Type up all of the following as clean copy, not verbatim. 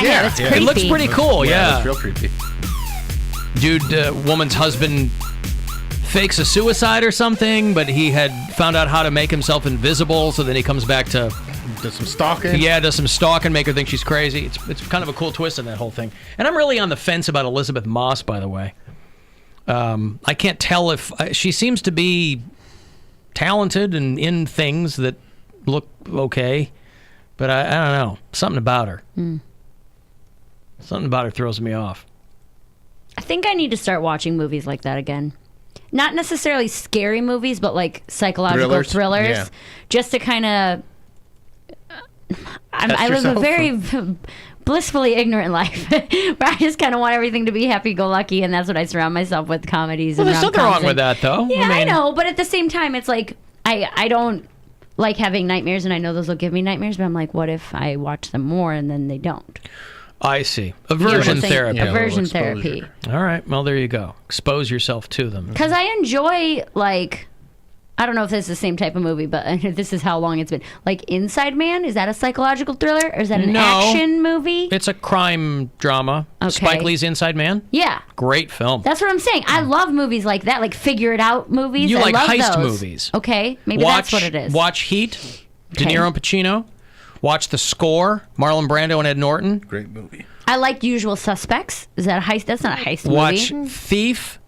Yeah, it's creepy. It looks pretty cool, yeah. It's real creepy. Dude, woman's husband fakes a suicide or something, but he had found out how to make himself invisible, so then he comes back to... Does some stalking. Yeah, does some stalking, make her think she's crazy. It's kind of a cool twist in that whole thing. And I'm really on the fence about Elizabeth Moss, by the way. I can't tell if... she seems to be talented and in things that look okay, but I don't know. Something about her. Something about her throws me off. I think I need to start watching movies like that again. Not necessarily scary movies, but like psychological thrillers. Just to kind of... I live a very blissfully ignorant life where I just kind of want everything to be happy-go-lucky, and that's what I surround myself with, comedies. Well, and there's nothing wrong with that, though. Yeah, I know, but at the same time, it's like I don't like having nightmares, and I know those will give me nightmares, but I'm like, what if I watch them more and then they don't? I see. Aversion therapy. Aversion therapy. All right, well, there you go. Expose yourself to them. Because I enjoy, like... I don't know if this is the same type of movie, but this is how long it's been. Like Inside Man, is that a psychological thriller? Or is that an action movie? It's a crime drama. Okay. Spike Lee's Inside Man? Yeah. Great film. That's what I'm saying. I love movies like that, like figure it out movies. You I like love heist those. movies. Okay, maybe that's what it is. Watch Heat, De Niro and Pacino. Watch The Score, Marlon Brando and Ed Norton. Great movie. I like Usual Suspects. Is that a heist? That's not a heist movie. Watch Thief,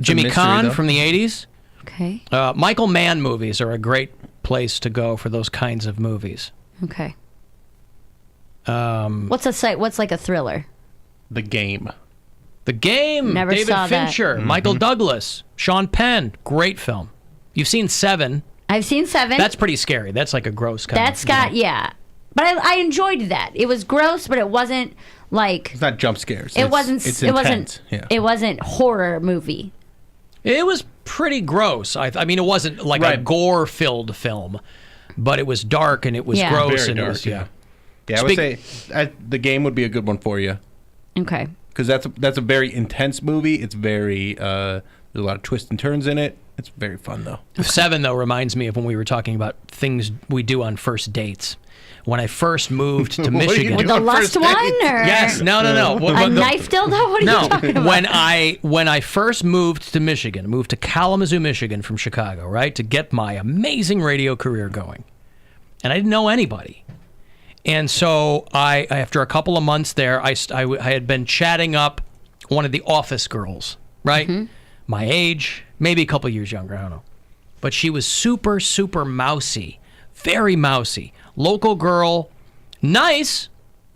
Jimmy Caan from the 80s. Okay. Michael Mann movies are a great place to go for those kinds of movies. Okay. What's like a thriller? The Game. The Game. Never David saw that. Fincher, Michael Douglas, Sean Penn. Great film. You've seen Seven. I've seen Seven. That's pretty scary. That's like a gross kind That's got, yeah. But I enjoyed that. It was gross, but it wasn't like... It's not jump scares. It wasn't... It's it intense. It wasn't horror movie. It was pretty gross. I mean, it wasn't like a gore-filled film, but it was dark and it was gross. Very and dark, it was, yeah, I would say The Game would be a good one for you. Okay. Because that's a very intense movie. It's very... there's a lot of twists and turns in it. It's very fun, though. Seven, though, reminds me of when we were talking about things we do on first dates. When I first moved to Michigan. With the lust one? Or? Yes. No. A knife dildo? What are you talking about? When I first moved to Michigan, moved to Kalamazoo, Michigan from Chicago, right, to get my amazing radio career going. And I didn't know anybody. And so after a couple of months there, I had been chatting up one of the office girls, right? Mm-hmm. My age, maybe a couple years younger, I don't know. But she was super, super mousy, very mousy. Local girl, nice,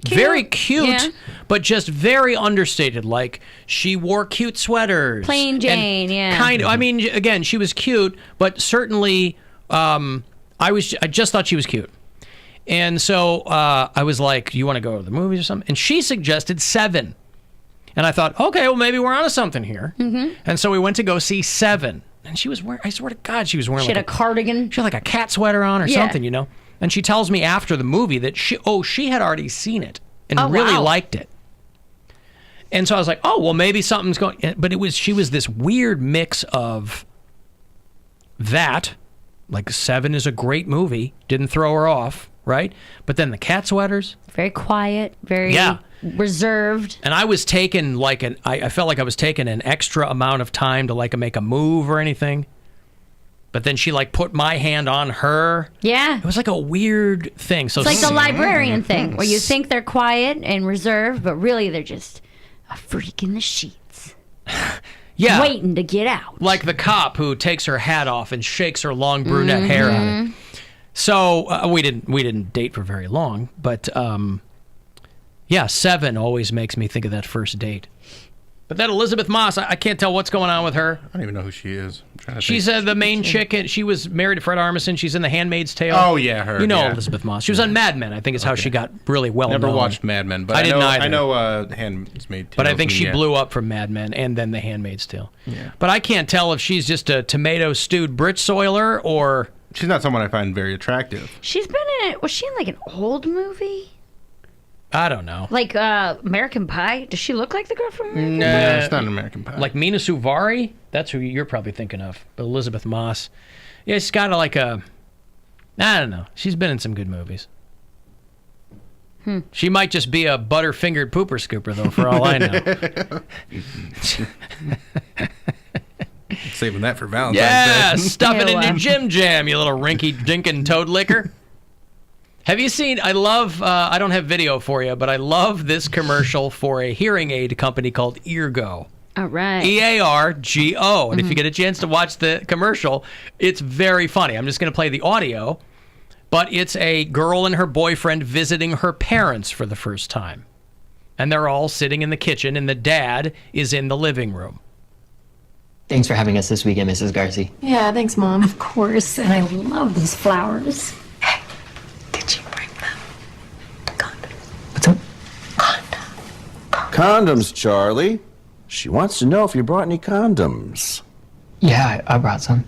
cute. Very cute, but just very understated. Like, she wore cute sweaters. Plain Jane, Kind of. I mean, again, she was cute, but certainly, I just thought she was cute. And so I was like, you want to go to the movies or something? And she suggested Seven. And I thought, okay, well, maybe we're onto something here. Mm-hmm. And so we went to go see Seven. And she was wearing, I swear to God, she was wearing she had a cardigan. She had like a cat sweater on or something, you know? And she tells me after the movie that she had already seen it and really liked it. And so I was like, oh, well, maybe something's going... But she was this weird mix of that, like Seven is a great movie, didn't throw her off, right? But then the cat sweaters. Very quiet, very reserved. And I was taking I felt like I was taking an extra amount of time to like make a move or anything. But then she like put my hand on her. Yeah. It was like a weird thing. So it's like the librarian thing where you think they're quiet and reserved, but really they're just a freak in the sheets. Yeah. Waiting to get out. Like the cop who takes her hat off and shakes her long brunette hair on it. So we didn't date for very long, but Seven always makes me think of that first date. But that Elizabeth Moss, I can't tell what's going on with her. I don't even know who she is. She's the main chick. She was married to Fred Armisen. She's in The Handmaid's Tale. Oh, yeah, her. You know Elizabeth Moss. She was on Mad Men. I think is how she got really well known. Never watched Mad Men, but I didn't either. I know Handmaid's Tale. But I think she blew up from Mad Men and then The Handmaid's Tale. Yeah. But I can't tell if she's just a tomato stewed Brit soiler or... She's not someone I find very attractive. She's been in it. Was she in like an old movie? I don't know. Like American Pie? Does she look like the girl from American Pie? No, it's not an American Pie. Like Mina Suvari? That's who you're probably thinking of. But Elizabeth Moss. Yeah, she's got I don't know. She's been in some good movies. She might just be a butterfingered pooper scooper, though, for all I know. Saving that for Valentine's Yeah, Day. stuff it in Ew. your Jim Jam, you little rinky-dinkin' toad licker. Have you seen, I don't have video for you, but I love this commercial for a hearing aid company called Eargo. All right. Eargo. And if you get a chance to watch the commercial, it's very funny. I'm just going to play the audio, but it's a girl and her boyfriend visiting her parents for the first time. And they're all sitting in the kitchen, and the dad is in the living room. Thanks for having us this weekend, Mrs. Garcia. Yeah, thanks, Mom. Of course, and I love these flowers. Did you bring them? What's up? Condoms, Charlie. She wants to know if you brought any condoms. Yeah, I brought some.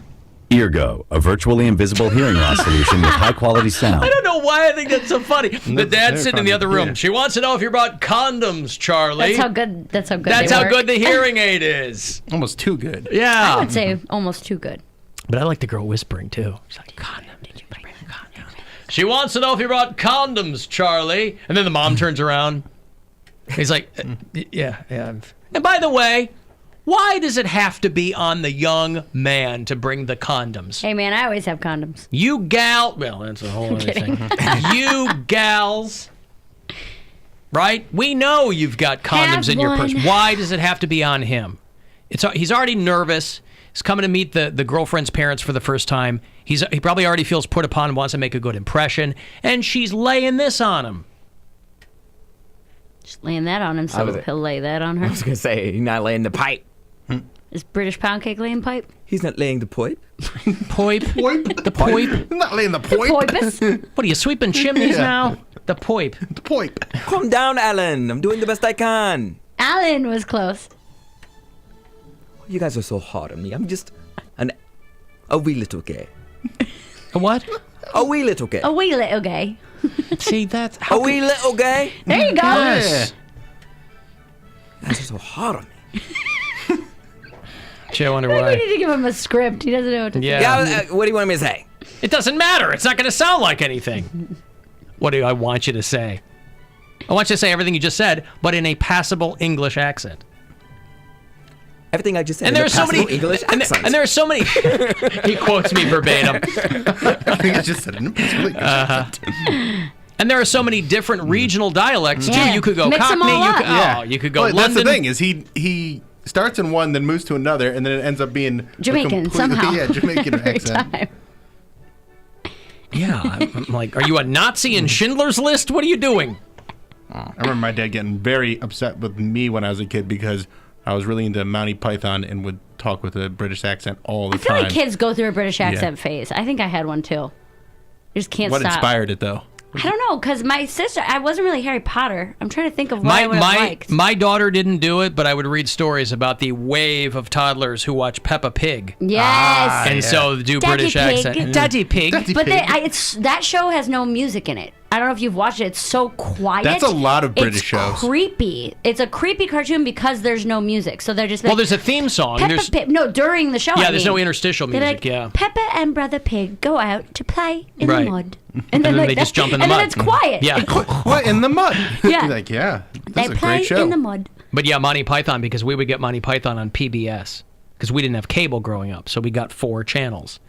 Eargo, a virtually invisible hearing loss solution with high-quality sound. I don't know why I think that's so funny. The dad's sitting in the other room. Yeah. She wants to know if you brought condoms, Charlie. That's how good. That's how good. That's they how work. good the hearing aid is. Almost too good. Yeah. I would say almost too good. But I like the girl whispering, too. She's like, condom, did you bring a condom? She wants to know if you brought condoms, Charlie. And then the mom turns around. He's like, yeah. And by the way, why does it have to be on the young man to bring the condoms? Hey, man, I always have condoms. You well, that's a whole other thing. You gals, right? We know you've got condoms Have in your purse. one. Why does it have to be on him? He's already nervous. He's coming to meet the girlfriend's parents for the first time. He probably already feels put upon and wants to make a good impression. And she's laying this on him. Just laying that on him, so he'll lay that on her. I was going to say, he's not laying the pipe. Is British Poundcake laying pipe? He's not laying the pipe. Poip. The poip. I'm not laying the poip. Poipus? What are you sweeping chimneys now? The poip. The poip. Calm down, Alan. I'm doing the best I can. Alan was close. You guys are so hard on me. I'm just a wee little gay. A what? A wee little gay. A wee little gay. See, that's A wee little gay. There you go. Yes. You guys are so hard on me. Gee, I wonder I think we why. need to give him a script. He doesn't know what to say. Yeah. What do you want me to say? It doesn't matter. It's not going to sound like anything. What do I want you to say? I want you to say everything you just said, but in a passable English accent. Everything I just said. And in there a are so many passable English and accents. there are so many. He quotes me verbatim. I think I just said it. It's really good. And there are so many different regional dialects Yeah. too. You could go Mix 'em Cockney. all up. You could go Well, London. that's the thing is he starts in one, then moves to another, and then it ends up being a Jamaican, somehow. Yeah, Jamaican Every accent. time. Yeah, I'm like, are you a Nazi in Schindler's List? What are you doing? I remember my dad getting very upset with me when I was a kid because I was really into Monty Python and would talk with a British accent all the I feel time. like kids go through a British accent phase. I think I had one too. You just can't What stop. inspired it though? I don't know, because my sister, I wasn't really Harry Potter. I'm trying to think of what I would have liked. My daughter didn't do it, but I would read stories about the wave of toddlers who watch Peppa Pig. Yes. And so do Daddy British Pig. accent. Daddy Pig. Daddy But Pig. that show has no music in it. I don't know if you've watched it. It's so quiet. That's a lot of British it's shows. Creepy. It's a creepy cartoon because there's no music. So they're just like, Well, there's a theme song. Peppa There's Pig. No, during the show. Yeah, I there's mean. no interstitial They're music. like, Yeah. Peppa and Brother Pig go out to play in Right. the mud. And then like they that- just jump in the and mud. then it's quiet. Yeah. What in the mud? Yeah. Like, yeah. This They is a play great show. in the mud. But yeah, Monty Python, because we would get Monty Python on PBS because we didn't have cable growing up. So we got 4 channels.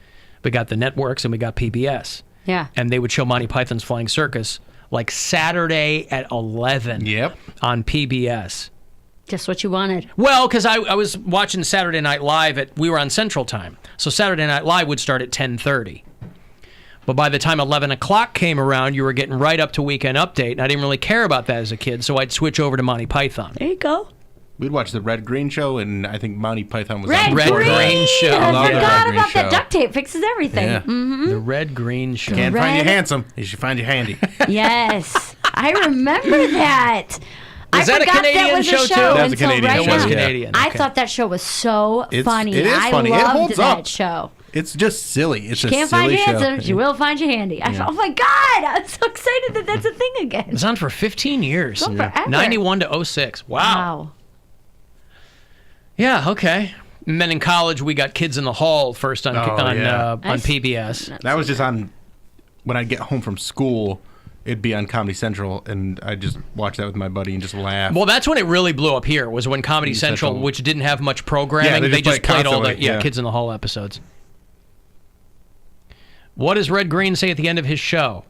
We got the networks and we got PBS. Yeah. And they would show Monty Python's Flying Circus like Saturday at 11 Yep. on PBS. Just what you wanted. Well, because I was watching Saturday Night Live we were on Central Time. So Saturday Night Live would start at 10:30. But by the time 11 o'clock came around, you were getting right up to Weekend Update. And I didn't really care about that as a kid, so I'd switch over to Monty Python. There you go. We'd watch the Red Green Show, and I think Monty Python was Red on Red before Green. that. Green Show. I love the forgot Red Green about that. Show. Duct tape fixes everything. Yeah. The Red Green Show. Can't find you Red- handsome. You should find you handy. Yes. I remember that. Is that a forgot Canadian that was show, a too? show That's a until Canadian right show. It was now. Canadian. I Okay. thought that show was so funny. It is I funny. It loved holds that up. show. It's just silly. It's She a can't find silly you show. handsome. She will find you handy. Oh my God. I'm so excited that that's a thing again. It was on for 15 years. It's on forever. 91 to 06. Wow. Wow. Yeah, okay. And then in college, we got Kids in the Hall first on Oh, yeah. PBS. That was just on when I'd get home from school, it'd be on Comedy Central, and I just watch that with my buddy and just laugh. Well, that's when it really blew up here, was when Comedy Central, which didn't have much programming, they just played all the Kids in the Hall episodes. What does Red Green say at the end of his show?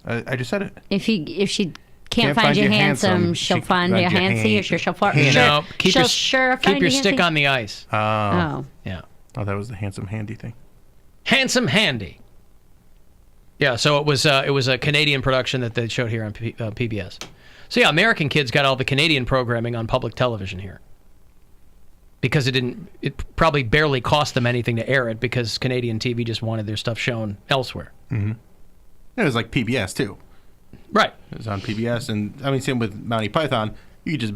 I just said it. If she can't find you handsome, she'll find you handsy, or she'll keep your stick on the ice. Oh. Yeah. Oh, that was the handsome handy thing. Handsome Handy. Yeah, so it was a Canadian production that they showed here on PBS. So yeah, American kids got all the Canadian programming on public television here. Because it probably barely cost them anything to air it, because Canadian TV just wanted their stuff shown elsewhere. Mm-hmm. It was like PBS too. Right. It was on PBS, and I mean, same with Monty Python. You could just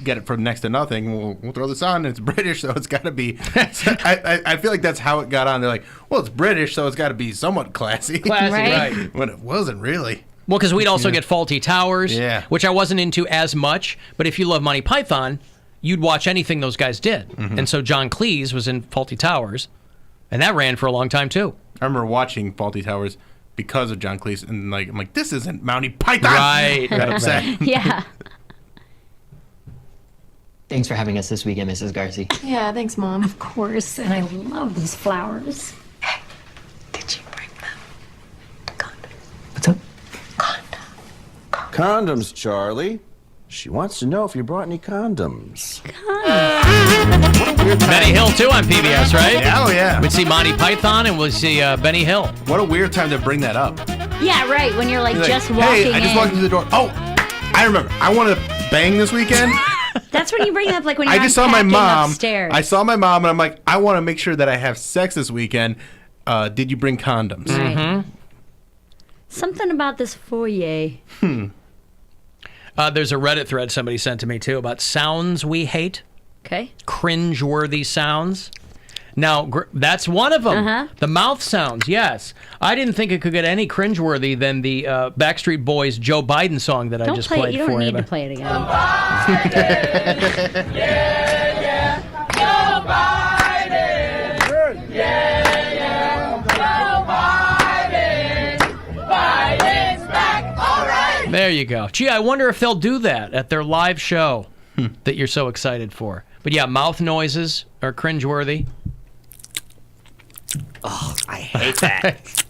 get it for next to nothing. We'll throw this on. It's British, so it's got to be. I feel like that's how it got on. They're like, well, it's British, so it's got to be somewhat classy. Right. When it wasn't really. Well, because we'd also get Faulty Towers, Yeah. which I wasn't into as much. But if you love Monty Python, you'd watch anything those guys did. Mm-hmm. And so John Cleese was in Faulty Towers, and that ran for a long time too. I remember watching Faulty Towers because of John Cleese, and like I'm like, this isn't Monty Python. Right. Got upset. Yeah. Thanks for having us this weekend, Mrs. Garcia. Yeah, thanks, Mom. Of course, and I love these flowers. Hey, did you bring them? Condoms. What's up? Condoms, Charlie. She wants to know if you brought any condoms. Benny Hill too on PBS, right? Oh yeah. We'd see Monty Python and we'd see Benny Hill. What a weird time to bring that up. Yeah, right. When you're like just hey, walking I just in. walked through the door. Oh, I remember. I want to bang this weekend. That's when you bring it up, like when you're I just saw my unpacking mom. upstairs. I saw my mom, and I'm like, I want to make sure that I have sex this weekend. Did you bring condoms? Right. Mm-hmm. Something about this foyer. There's a Reddit thread somebody sent to me too about sounds we hate. Okay. Cringe-worthy sounds. Now, that's one of them. Uh-huh. The mouth sounds, yes. I didn't think it could get any cringe-worthy than the Backstreet Boys Joe Biden song that I just played for you. You don't need to play it again. There you go. Gee, I wonder if they'll do that at their live show that you're so excited for. But yeah, mouth noises are cringeworthy. Oh, I hate that.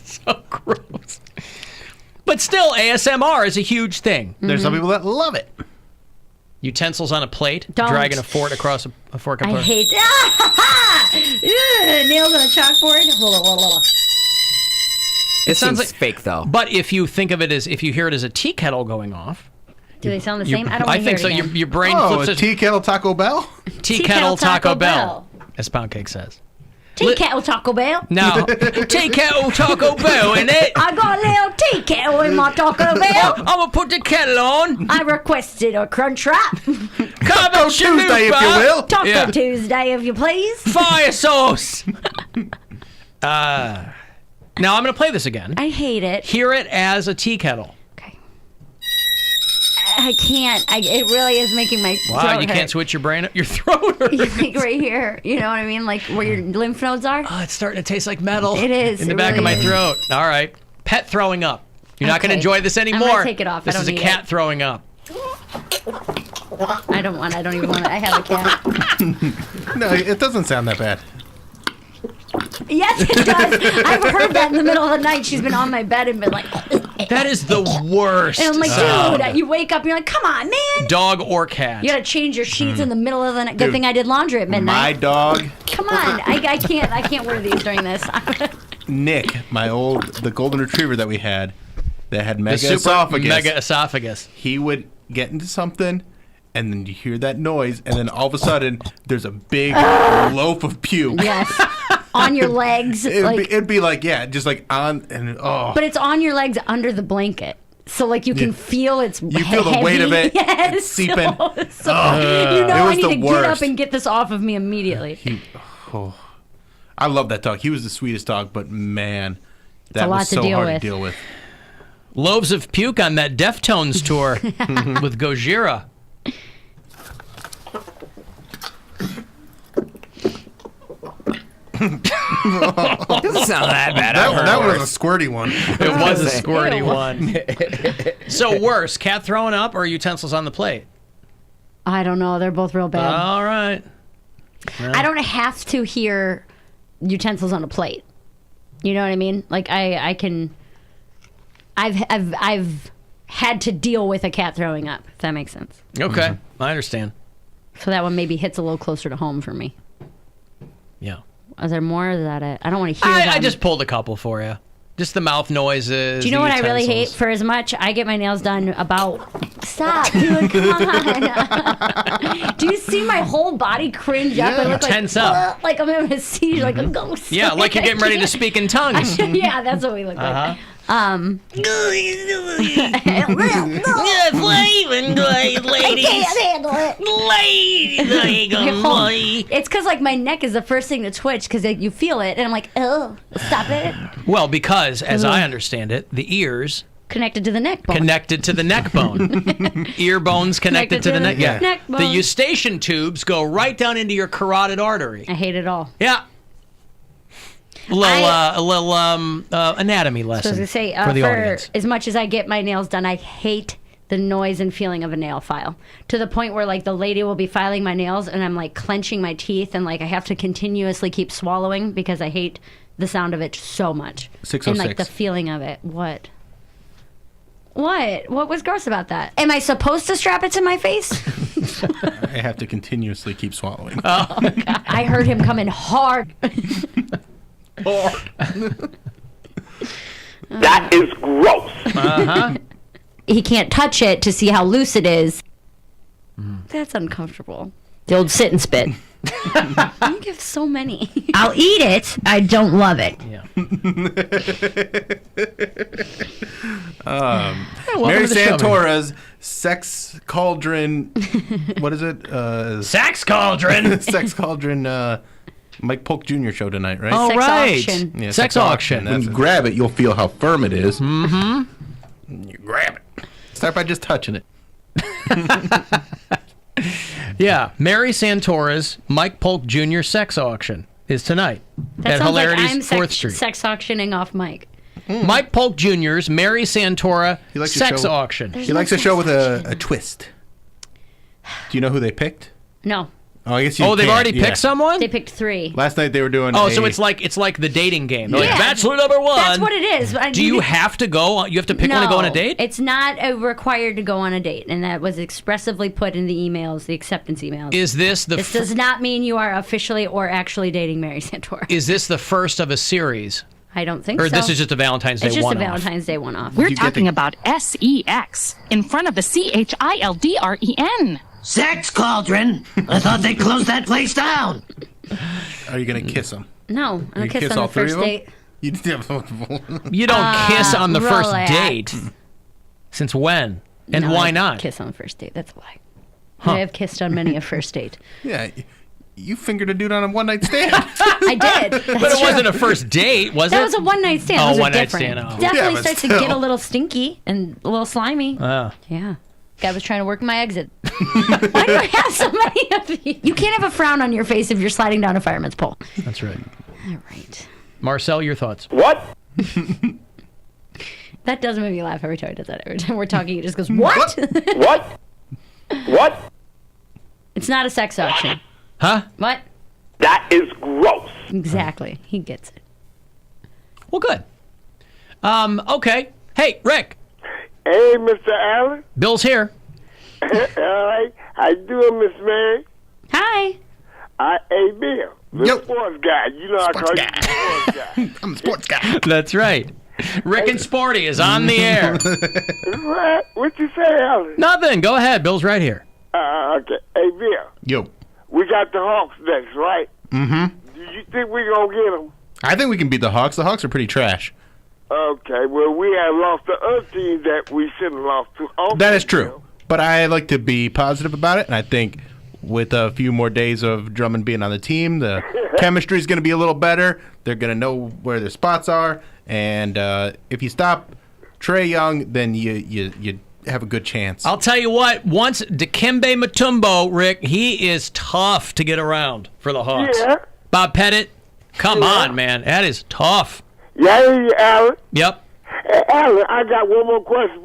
So gross. But still, ASMR is a huge thing. There's some people that love it. Utensils on a plate, Don't. dragging a fork across a fork. I hate nails on a chalkboard. It sounds seems like fake, though. But if you think of it as, if you hear it as a tea kettle going off. Do they sound the same? I don't want to think hear so. it again. Your brain Oh, flips a tea kettle Taco Bell? Tea kettle Taco Bell, as Poundcake says. Tea kettle Taco Bell. No, tea kettle Taco Bell in it. I got a little tea kettle in my Taco Bell. I'm gonna put the kettle on. I requested a crunch wrap. Taco Tuesday, if you will. Taco Tuesday, if you please. Fire sauce. Now I'm gonna play this again. I hate it. Hear it as a tea kettle. Okay. I can't. It really is making my Wow, throat you hurt. can't switch your brain up. Your throat hurts. Like right here. You know what I mean? Like where your lymph nodes are. Oh, it's starting to taste like metal. It is. In the It back of really my is. throat. All right. Pet throwing up. You're not going to Okay. enjoy this anymore. I'm gonna take it off. I This don't is a need cat it. throwing up. I don't even want it. I have a cat. No, it doesn't sound that bad. Yes, it does. I've heard that in the middle of the night. She's been on my bed and been like, That is the worst. and I'm like, sound. dude, you wake up and you're like, come on, man. Dog or cat. You gotta change your sheets in the middle of the night. Good Dude, thing I did laundry at My midnight. dog, Come on, I can't wear these during this. Nick, the golden retriever that we had, that had The mega super esophagus. mega esophagus. He would get into something, and then you hear that noise, and then all of a sudden, there's a big loaf of puke. Yes, on your legs. It'd be like, yeah, just like on, and oh. But it's on your legs under the blanket. So, like, you can feel it's You feel the weight of it. Yes. It's seeping. So, you know It I was need the to get up worst. and get this off of me immediately. I love that dog. He was the sweetest dog, but man, that a lot was to so deal hard with. to deal with. Loaves of puke on that Deftones tour with Gojira. Doesn't sound that bad. That was a squirty one. It was a squirty one. So worse, cat throwing up or utensils on the plate? I don't know. They're both real bad. All right. I don't have to hear utensils on a plate. You know what I mean? Like I can. I've had to deal with a cat throwing up. If that makes sense. Okay, I understand. So that one maybe hits a little closer to home for me. Yeah. Is there more? Or is that it? I don't want to hear. I just pulled a couple for you. Just the mouth noises. Do you know what I really hate? utensils. For as much I get my nails done about. Stop, dude! Come on. Do you see my whole body cringe up and look tense up. like I'm having a seizure, like a ghost? Yeah, like you're getting ready to speak in tongues. Yeah, that's what we look like. I can't handle it. It's because like my neck is the first thing to twitch because you feel it, and I'm like, oh, stop it. Well, because as I understand it, the ears Connected to the neck bone. connected to the neck bone. Ear bones connected to the neck. Yeah. neck The bone. eustachian tubes go right down into your carotid artery. I hate it all. Yeah. A little anatomy So I was lesson gonna say, for the for audience. as much as I get my nails done, I hate the noise and feeling of a nail file to the point where like the lady will be filing my nails and I'm like clenching my teeth and like I have to continuously keep swallowing because I hate the sound of it so much. 606. And like the feeling of it. What? What was gross about that? Am I supposed to strap it to my face? I have to continuously keep swallowing. I heard him coming hard. That is gross. He can't touch it to see how loose it is. That's uncomfortable. The old sit and spit. You give so many. I'll eat it. I don't love it. Yeah. Mary to the show, Santora's sex cauldron. What is it? Sex cauldron. Sex cauldron. Mike Polk Jr. show tonight, right? Oh, Sex right. auction. Yeah, sex auction. That's When you it. grab it, you'll feel how firm it is. You grab it. Start by just touching it. Yeah. Mary Santora's Mike Polk Jr. sex auction is tonight That at sounds like Hilarities I'm 4th Street. sex auctioning off Mike. Mike Polk Jr.'s Mary Santora He likes to sex show- auction. He likes a show with a twist. Do you know who they picked? No, Oh, I guess you Oh, they've can't. already Yeah. picked someone? they picked 3. Last night they were doing. Oh, so it's like the dating game. They're like, Yeah. Bachelor number 1. That's what it is. Do you have to go? You have to pick one to go on a date? It's not required to go on a date, and that was expressively put in the emails, the acceptance emails. Is this the This does not mean you are officially or actually dating Mary Santora. is this the first of a series? I don't think Or so. this is just a Valentine's Day It's just a one-off? Valentine's Day one-off. We're You get talking the- about SEX in front of the CHILDREN. Sex cauldron? I thought they closed that place down. Are you gonna kiss him? No, I don't You kiss kiss on all the three first of them? date. You You don't kiss on the first relax. date. Since when? And No, why I not? kiss on the first date. That's a lie. I have kissed on many a first date. Yeah, you fingered a dude on a one night stand. I did. But it wasn't a first date, was it? That was a one-night stand. Oh, Those are one-night different. stand, oh. Definitely Yeah, but starts to still. get a little stinky and a little slimy. Oh. Yeah. Guy was trying to work my exit. Why do I have so many of you? You can't have a frown on your face if you're sliding down a fireman's pole. That's right. All right. Marcel, your thoughts? What? That does make me laugh every time he does that. Every time we're talking, he just goes, what? What? What? It's not a sex auction. Huh? What? That is gross. Exactly. He gets it. Well, good. Okay. Hey, Rick. Hey, Mr. Allen. Bill's here. All right. How you doing, Miss Mary? Hi. Hey, Bill. The Yo. sports guy. You know I call you guy. the sports guy. I'm a sports guy. That's right. Rick and Sporty is on the air. What? What you say, Allen? Nothing. Go ahead. Bill's right here. Okay. Hey, Bill. Yo, We got the Hawks next, right? Mm-hmm. Do you think we gonna get them? I think we can beat the Hawks. The Hawks are pretty trash. Okay. Well, we have lost to other teams that we shouldn't have lost to. Also, That is true. But I like to be positive about it, and I think with a few more days of Drummond being on the team, the chemistry is going to be a little better. They're going to know where their spots are, and if you stop Trae Young, then you have a good chance. I'll tell you what. Once Dikembe Mutombo, Rick, he is tough to get around for the Hawks. Yeah. Bob Pettit, Come on, man. That is tough. Yeah, I hear you, Alan. Yep. Hey, Alan, I got one more question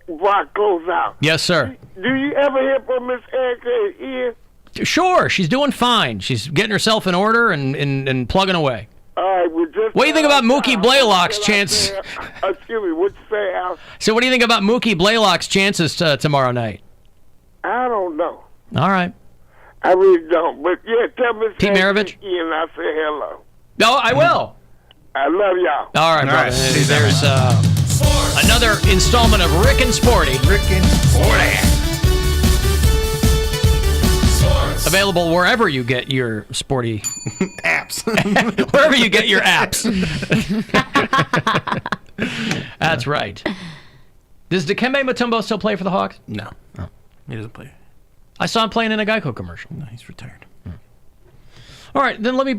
before I close out. Yes, sir. Do you ever hear from Miss Erica here? Sure, she's doing fine. She's getting herself in order and plugging away. All right, well, just What do you think about Mookie Blaylock's chance? Excuse me, what you say, Al? So what do you think about Mookie Blaylock's chances tomorrow night? I don't know. All right. I really don't. But, yeah, tell Miss Pete Maravich? Ian I say hello. No, I will. I love y'all. All right, brother. right. There's another installment of Rick and Sporty. Rick and Sporty. Available wherever you get your sporty Apps. wherever you get your apps. That's right. Does Dikembe Mutombo still play for the Hawks? No. He doesn't play. I saw him playing in a Geico commercial. No, he's retired. All right, then let me break.